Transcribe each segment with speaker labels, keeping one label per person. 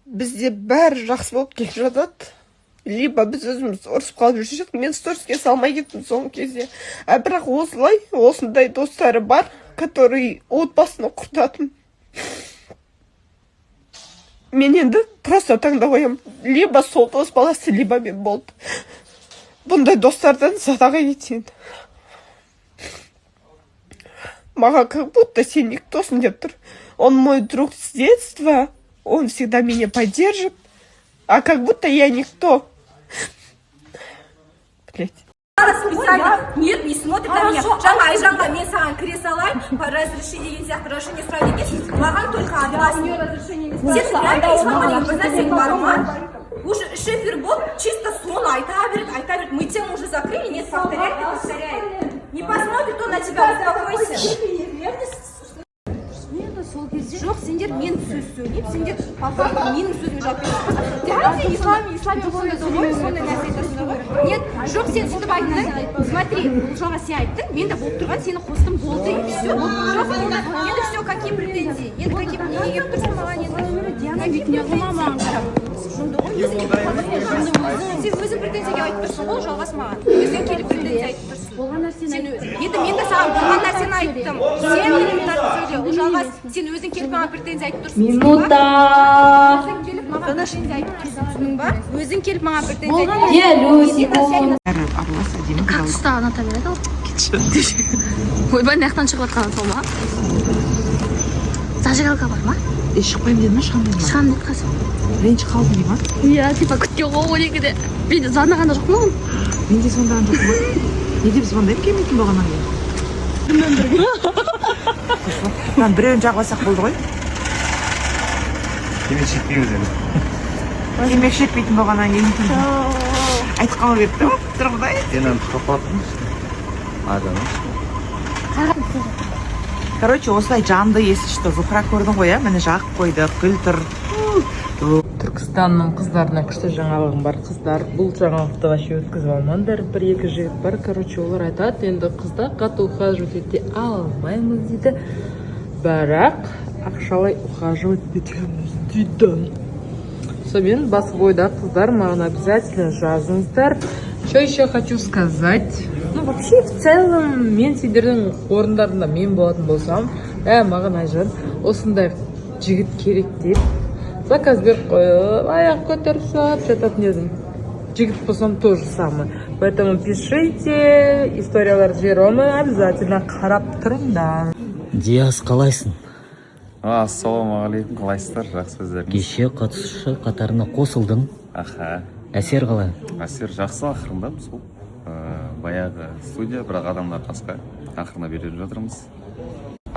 Speaker 1: бізде бәрі жақсы болып келе жатады. Либо біз өзіміз ұрысып қалып жүрсек, мен сториске салмай кеттім соңғы кезде. Бірақ осындай достары бар, который отбасын құртатын. Мен енді просто таңдап қоямын. Либо сол дос баласы, либо мен болды. Бұндай достардан садаға кетсең. Маған как будто сен никтосың деп тұр. Он мой друг с детства, он всегда меня поддержит, а как будто я никто. Блять.
Speaker 2: Нет, не смотрит на меня. Жаңа Айжанға мен саған кіре салайын, разрешение деген сияқты разрешение сұрайды екенсіз. Маған только адасың. Сен реально исламға бір нәрсең бар ма? Уже шефер болып, чисто соны айта береді. Мы тему уже закрыли, нет, повторяет. Не посмотрит он на тебя, успокойся. Жоқ, сендер мен сөз сөйлейіп, сендер по факту менің сөзіме жауап бересің. Ислам сондай нәрсе айтасың ғой. Нет, жоқ, сен сөйтіп айттың. Смотри, бұл жолға сен айттың, мен де болып тұрған, сені қостым болды и все. Жоқ, енді все, какие претензии? Енді какие неге келіп тұрсың маған енді? Диана бетіне қылмамаған қарап. Сен өзің претензияға айтып тұрсың ғой, жалғас маған. Өзің келіп претензия айтып тұрсың. Енді мен де саған болған нәрсені айттым. Сен комментарий сөйле, жалғас, сен өзің келіп маған претензия айтып тұрсың.
Speaker 3: Минута.
Speaker 2: Өзің келіп маған претензия айтып тұрсың, түсінің ба? Өзің келіп маған претензия айтып тұрсың.
Speaker 4: Как стала Наталья, да? Ойбай, маяқтан шығып жатқаны сол ма? Зажигалка бар ма?
Speaker 3: Шықпаймын деді ма, шығамын деді ма?
Speaker 4: Шығамын деді қазір.
Speaker 3: Ренжі қалдым дей ма?
Speaker 4: Иә, типа күткен ғой он екіде. Мен де звондағанда жоқпын ғой.
Speaker 3: Мен де звондаған жоқпын ғой. Неде біз звондаймын келмейтін болғаннан кейін. Мен біреуін жағбасақ болды ғой.
Speaker 5: Темек шекпейміз енді.
Speaker 3: Темек шекпейтін болғаннан кейін. Айтып қалу керек та, тұрғыдай.
Speaker 5: Сен анты қапатыңыз.
Speaker 3: Короче, осылай жанды есішті Зухра көрдің ғой, мені жағып қойды, күлтір. Түркістанның қыздарына күшті жаңалығым бар. Қыздар, бұл жаңалықты вообще өткізіп алмаңдар. Бір-екі жігіт бар. Короче, олар айтады, енді қыздар қатты ухаживать ете алмаймыз дейді. Бірақ ақшалай ухаживать етеміз дейді. Сонымен басқа ойда қыздар, маған обязательно жазыңыздар. Что еще хочу сказать? Ну, вообще, в целом, мен сендердің орындарында мен болатын болсам, маған Айжан, осындай жігіт керек деп, заказ беріп қойып, аяқ көтеріп жататын едім. Жігіт болсам тоже самое. Поэтому пишите, историялар жіберемін, обязательно қарап тұрыңдар.
Speaker 6: Диас, қалайсың?
Speaker 5: Ассалаумағалейкум, қалайсыздар, жақсы өздеріңіз.
Speaker 6: Кеше қатысушы қатарына қосылдың.
Speaker 5: Аха.
Speaker 6: Әсер қалай?
Speaker 5: Әсер жақсы, ақырында сол. Баяғы студия, бірақ адамдар басқа. Ақырына беріп жатырмыз.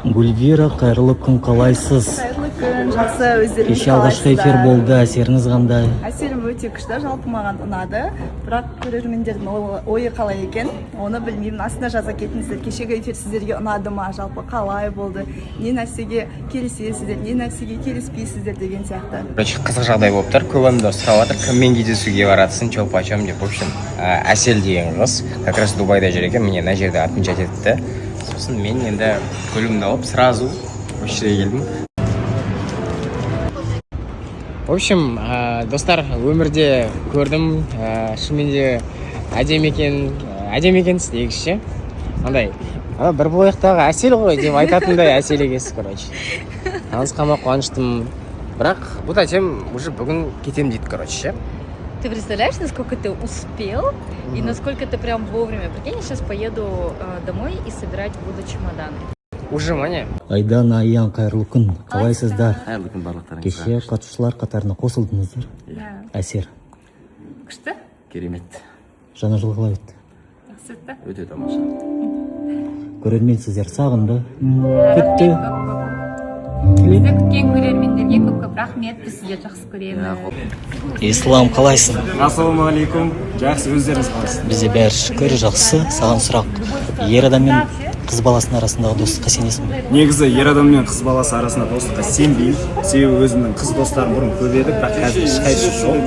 Speaker 6: Гүлвира, қайырлы күн, қалайсыз?
Speaker 7: Қайырлы күн, жақсы, өздеріңіз
Speaker 6: кеше алғашқы эфир болды, әсеріңіз қандай?
Speaker 7: Әсерім өте күшті, жалпы маған ұнады. Бірақ көрермендердің ойы қалай екен, оны білмеймін. Астына жаза кетіңіздер, кешегі эфир сіздерге ұнады ма, жалпы қалай болды, не нәрсеге келісесіздер, не нәрсеге келіспейсіздер деген сияқты.
Speaker 8: Қызық жағдай болып тұр, көп адамдар сұрап жатыр, кіммен кездесуге баратсың, чё почем деп. В общем, Әсел деген қыз, как раз Дубайда жүр екен, міне мына жерде отмечать етті. Сосын мен енді көлігімді алып сразу осы жерге келдім. В общем, достар, өмірде көрдім, шынымен де әдемі екенсіз дегізші. Андай, бір болаяқтағы Әсел ғой деп айтатындай Әсел екенсіз, короче. Танысқанға қуаныштым, бірақ бұл әтем уже бүгін кетем дейді, короче.
Speaker 9: Ты представляешь, насколько ты успел и насколько ты прям вовремя? Прикинь, я сейчас поеду домой и собирать буду чемоданы.
Speaker 8: Уже мане?
Speaker 6: Айдан, Аян, қайырлы күн, қалайсыздар?
Speaker 5: Қайырлы күн барлықтарыңызға.
Speaker 6: Кеше қатысушылар қатарына қосылдыңыздар. Әсер.
Speaker 9: Күшті?
Speaker 5: Керемет.
Speaker 6: Жаңа жыл қалай өтті?
Speaker 9: Жақсы өтті.
Speaker 5: Өте тамаша.
Speaker 6: Көрермен сіздер сағынды, күтті.
Speaker 9: Бізді күткен көрермендерге көп рахмет, біз сіздерді жақсы көреміз.
Speaker 6: Ислам, қалайсың?
Speaker 10: Ассалаумағалейкум, жақсы, өздеріңіз қалайсыз?
Speaker 6: Бізде бәрі шүкір, жақсы. Саған сұрақ, ер адам мен қыз баласының арасындағы достыққа сенесің бе?
Speaker 10: Негізі ер адам мен қыз баласы арасында достыққа сенбеймін. Себебі өзімнің қыз достарым бұрын көп еді, бірақ қазір ешқайсысы жоқ.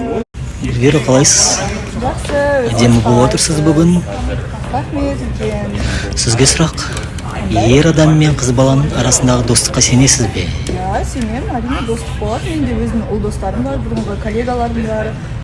Speaker 6: Вера, қалайсыз?
Speaker 7: Жақсы,
Speaker 6: Әдемі болып отырсыз бүгін.
Speaker 7: рахмет үлкен.
Speaker 6: Сізге сұрақ. ер адам мен қыз баланың арасындағы достыққа сенесіз бе?
Speaker 7: Иә, сенемін, әрине достық болады. Менде өзімнің ұл достарым бар, бұрынғы коллегаларым бар.